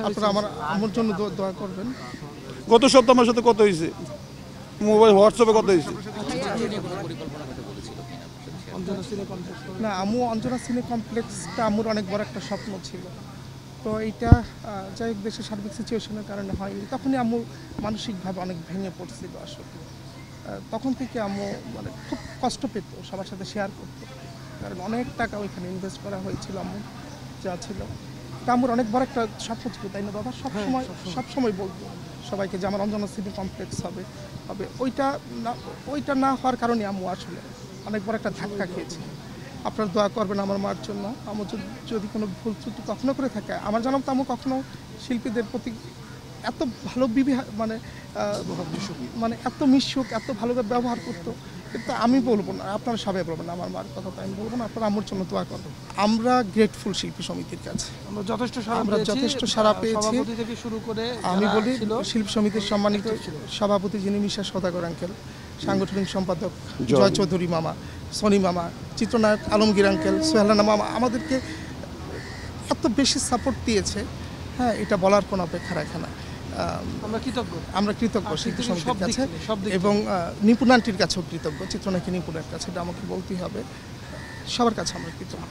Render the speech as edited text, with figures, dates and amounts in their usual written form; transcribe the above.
আপনারা আমার জন্য দোয়া করবেন। গত সপ্তাহ আমার সাথে কথা হয়েছে, মোবাইল হোয়াটসঅ্যাপে কথা হয়েছে। না, অঞ্জনা সিনে কমপ্লেক্সটা আম্মুর অনেক বড় একটা স্বপ্ন ছিল। তো এইটা যাই হোক দেশের সার্বিক সিচুয়েশনের কারণে হয়নি। তখনই আম্মু মানসিকভাবে অনেক ভেঙে পড়ছিল আসলে। তখন থেকে আম্মু মানে খুব কষ্ট পেত, সবার সাথে শেয়ার করতো, কারণ অনেক টাকা ওইখানে ইনভেস্ট করা হয়েছিল আম্মু যা ছিল। তা আম্মুর অনেক বড় একটা স্বপ্ন ছিল, তাই না দাদা? সবসময় বলতো সবাইকে যে আমার অঞ্জনা সিটি কমপ্লেক্স হবে। ওইটা না হওয়ার কারণে আম্মু আসলে অনেক বড় একটা ধাক্কা খেয়েছে। আপনারা দোয়া করবেন আমার মার জন্য। আম্মু যদি কোনো ভুল ত্রুটি কখনো করে থাকে, আমার জানাম তো আম্মু কখনো শিল্পীদের প্রতি এত ভালো মানে এত মিশুক, এত ভালোভাবে ব্যবহার করতো। কিন্তু আমি বলবো না, আপনারা সবাই বলবেন না, আমার মার কথা তো আমি বলবো না। আপনারা আম্মুর জন্য দোয়া করবেন। আমরা গ্রেটফুল শিল্পী সমিতির কাছে, আমরা যথেষ্ট সাড়া পেয়েছি। সভাপতি থেকে শুরু করে আমি বলি শিল্পী সমিতির সম্মানিত সভাপতি যিনি মিশা সওদাগর আঙ্কেল, সাংগঠনিক সম্পাদক জয় চৌধুরী মামা, সনি মামা, চিত্রনায়ক আলমগীর আঙ্কেল, সোহেলানা মামা আমাদেরকে এত বেশি সাপোর্ট দিয়েছে, হ্যাঁ, এটা বলার কোনো অপেক্ষা রাখে না। আমরা কৃতজ্ঞ শিল্পী সমিতির কাছে এবং নিপুণ আন্টির কাছেও কৃতজ্ঞ, চিত্রনায়িকা নিপুণের কাছে, এটা আমাকে বলতেই হবে। সবার কাছে আমরা কৃতজ্ঞ।